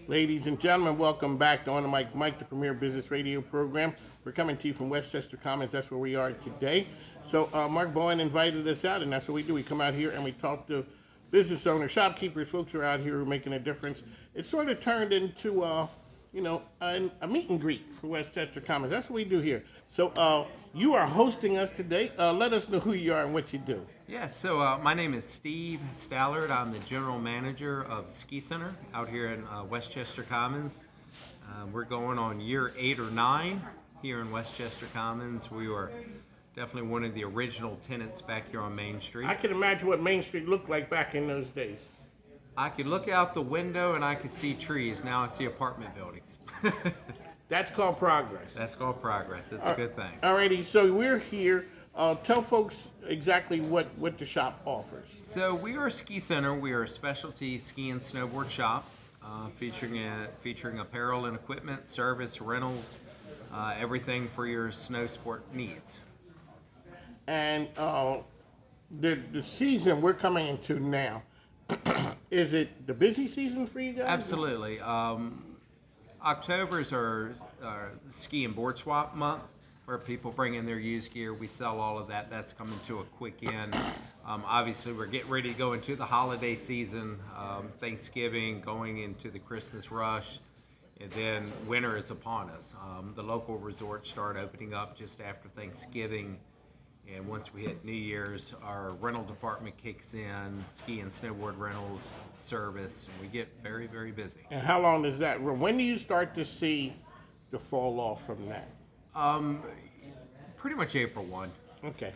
Ladies and gentlemen, welcome back to On the Mike, the premier business radio program. We're coming to you from Westchester Commons. That's where we are today. So, Mark Bowen invited us out, and that's what we do. We come out here and we talk to business owners, shopkeepers, folks who are out here who are making a difference. It sort of turned into, a meet and greet for Westchester Commons. That's what we do here. So, you are hosting us today. Let us know who you are and what you do. Yeah, so my name is Steve Stallard. I'm the general manager of Ski Center out here in Westchester Commons. We're going on year 8 or 9 here in Westchester Commons. We were definitely one of the original tenants back here on Main Street. I can imagine what Main Street looked like back in those days. I could look out the window and I could see trees. Now I see apartment buildings. That's called progress. That's called progress. It's a good thing. Alrighty, so we're here. Tell folks exactly what the shop offers. So we are a ski center. We are a specialty ski and snowboard shop, featuring apparel and equipment, service, rentals, everything for your snow sport needs. And the season we're coming into now, is it the busy season for you guys? Absolutely. October is our ski and board swap month, where people bring in their used gear. We sell all of that. That's coming to a quick end. Obviously, we're getting ready to go into the holiday season, Thanksgiving, going into the Christmas rush, and then winter is upon us. The local resorts start opening up just after Thanksgiving, and once we hit New Year's, our rental department kicks in, ski and snowboard rentals, service, and we get very, very busy. And how long does that run? When do you start to see the fall off from that? Pretty much April 1. Okay.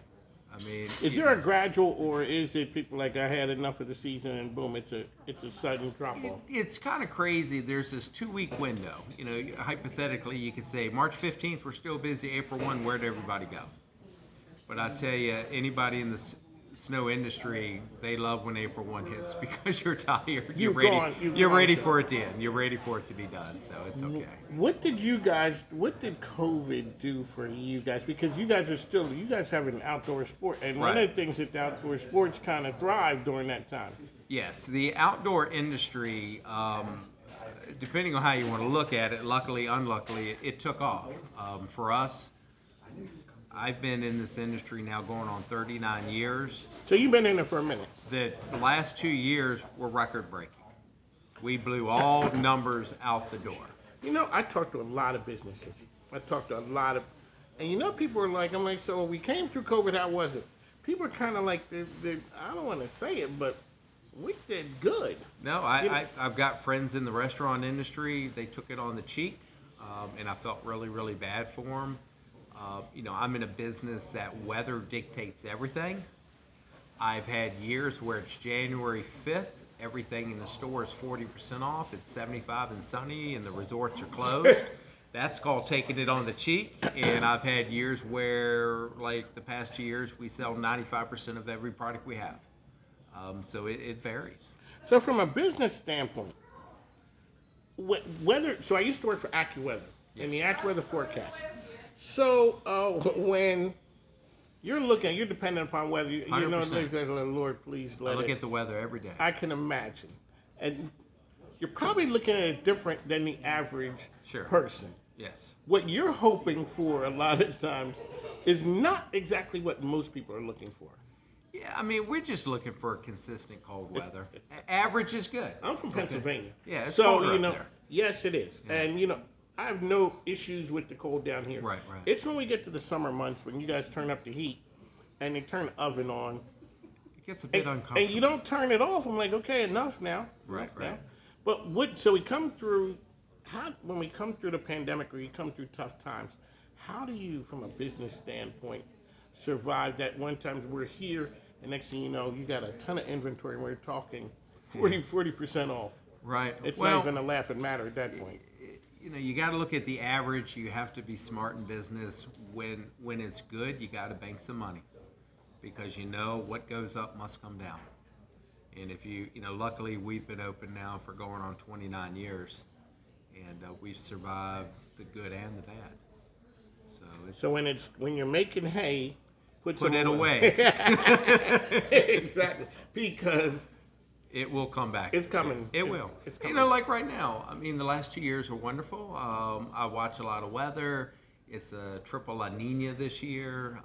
I mean, is there a gradual, or is it people like I had enough of the season and boom, it's a sudden drop off? It's kind of crazy. There's this 2-week window. You know, hypothetically, you could say March 15th we're still busy. April 1, where'd everybody go? But I tell you, anybody in the snow industry, they love when April 1 hits because you're tired. You're ready for it to end. You're ready for it to be done. So it's okay. What did COVID do for you guys? Because you guys have an outdoor sport, and one of the things that the outdoor sports kind of thrived during that time. Yes, the outdoor industry, depending on how you want to look at it, luckily, unluckily, it took off. For us, I've been in this industry now going on 39 years. So you've been in it for a minute. The last 2 years were record breaking. We blew all numbers out the door. You know, I talked to a lot of businesses. And people are like, I'm like, so we came through COVID, how was it? People are kind of like, I don't want to say it, but we did good. No, I've got friends in the restaurant industry. They took it on the cheek, and I felt really, really bad for them. I'm in a business that weather dictates everything. I've had years where it's January 5th, everything in the store is 40% off, it's 75 and sunny, and the resorts are closed. That's called taking it on the cheek. And I've had years where, like the past 2 years, we sell 95% of every product we have. So it varies. So from a business standpoint, so I used to work for AccuWeather, in the AccuWeather forecast. So when you're dependent upon weather. Lord, please let it. I look at the weather every day. I can imagine, and you're probably looking at it different than the average person. Yes. What you're hoping for a lot of times is not exactly what most people are looking for. Yeah, I mean, we're just looking for consistent cold weather. Average is good. I'm from Pennsylvania. Yeah, it's colder up there. Yes, it is, and I have no issues with the cold down here. Right. It's when we get to the summer months when you guys turn up the heat and they turn the oven on. It gets a bit uncomfortable. And you don't turn it off. I'm like, okay, enough now. Right. But so we come through, when we come through the pandemic or you come through tough times, how do you, from a business standpoint, survive that? One time we're here and next thing you know, you got a ton of inventory and we're talking 40% off. Right. It's not even a laughing matter at that point. You got to look at the average. You have to be smart in business. When it's good, you got to bank some money because what goes up must come down. And if luckily we've been open now for going on 29 years, and we've survived the good and the bad. So when you're making hay, put it away. Exactly, because It will come back. It's coming. It will. It's You coming. know, like right now. I mean, the last 2 years are wonderful. I watch a lot of weather. It's a triple La Nina this year.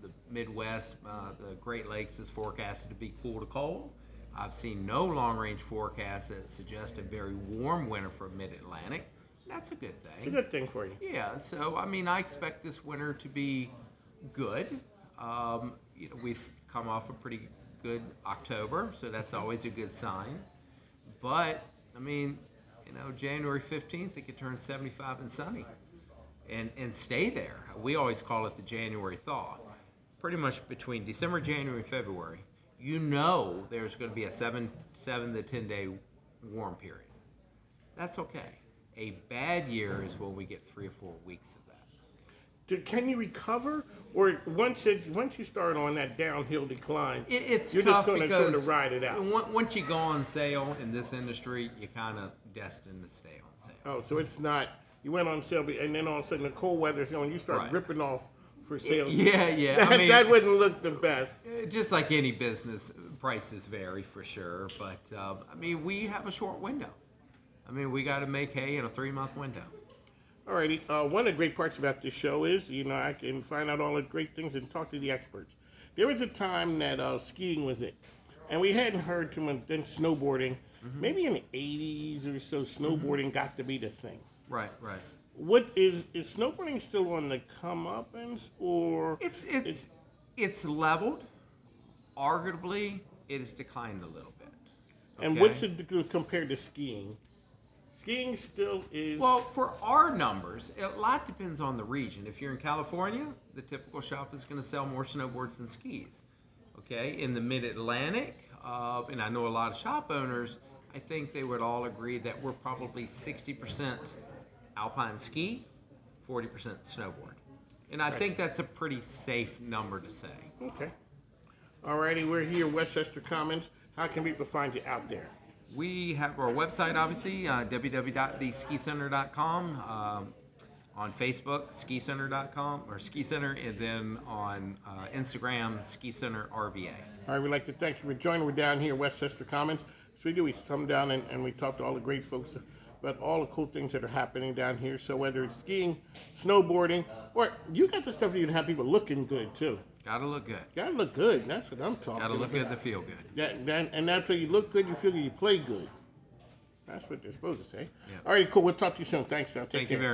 The Midwest, the Great Lakes is forecasted to be cool to cold. I've seen no long-range forecasts that suggest a very warm winter for Mid-Atlantic. That's a good thing. It's a good thing for you. Yeah, so I mean, I expect this winter to be good. We've come off a pretty good October, so that's always a good sign. But I mean, January 15th, it could turn 75 and sunny, and stay there. We always call it the January thaw. Pretty much between December, January, and February, there's going to be a 7 to 10 day warm period. That's okay. A bad year is when we get 3 or 4 weeks of that. Can you recover, or once you start on that downhill decline, It's you're tough just going to because sort of ride it out? Once you go on sale in this industry, you're kind of destined to stay on sale. Oh, so it's not, you went on sale, and then all of a sudden the cold weather's going, you start Right. ripping off for sales. Yeah. That, I mean, that wouldn't look the best. just like any business, prices vary for sure. But I mean, we have a short window. I mean, we got to make hay in a 3-month window. Alrighty, one of the great parts about this show is, I can find out all the great things and talk to the experts. There was a time that skiing was it, and we hadn't heard too much. Then snowboarding, maybe in the 80s or so, snowboarding got to be the thing. Right. What is snowboarding still on the come-uppance, or It's leveled. Arguably, it has declined a little bit. and Okay? what's it do compared to skiing? Skiing still is. Well, for our numbers, a lot depends on the region. If you're in California, the typical shop is going to sell more snowboards than skis. Okay, in the Mid-Atlantic, and I know a lot of shop owners, I think they would all agree that we're probably 60% alpine ski, 40% snowboard. And I think that's a pretty safe number to say. Okay. Alrighty, we're here, Westchester Commons. How can people find you out there? We have our website, obviously, www.theskicenter.com. On Facebook, skicenter.com, or Ski Center, and then on Instagram, Ski Center RVA. All right, we'd like to thank you for joining. We're down here, Westchester Commons. So we come down and we talk to all the great folks about all the cool things that are happening down here. So whether it's skiing, snowboarding, or you got the stuff that you can have people looking good too. Gotta look good. Gotta look good. That's what I'm talking Gotta look about. good to feel good. And that's when you look good, you feel good, you play good. That's what they're supposed to say. Yeah. All right, cool. We'll talk to you soon. Thanks, now. Take Thank you care. very much.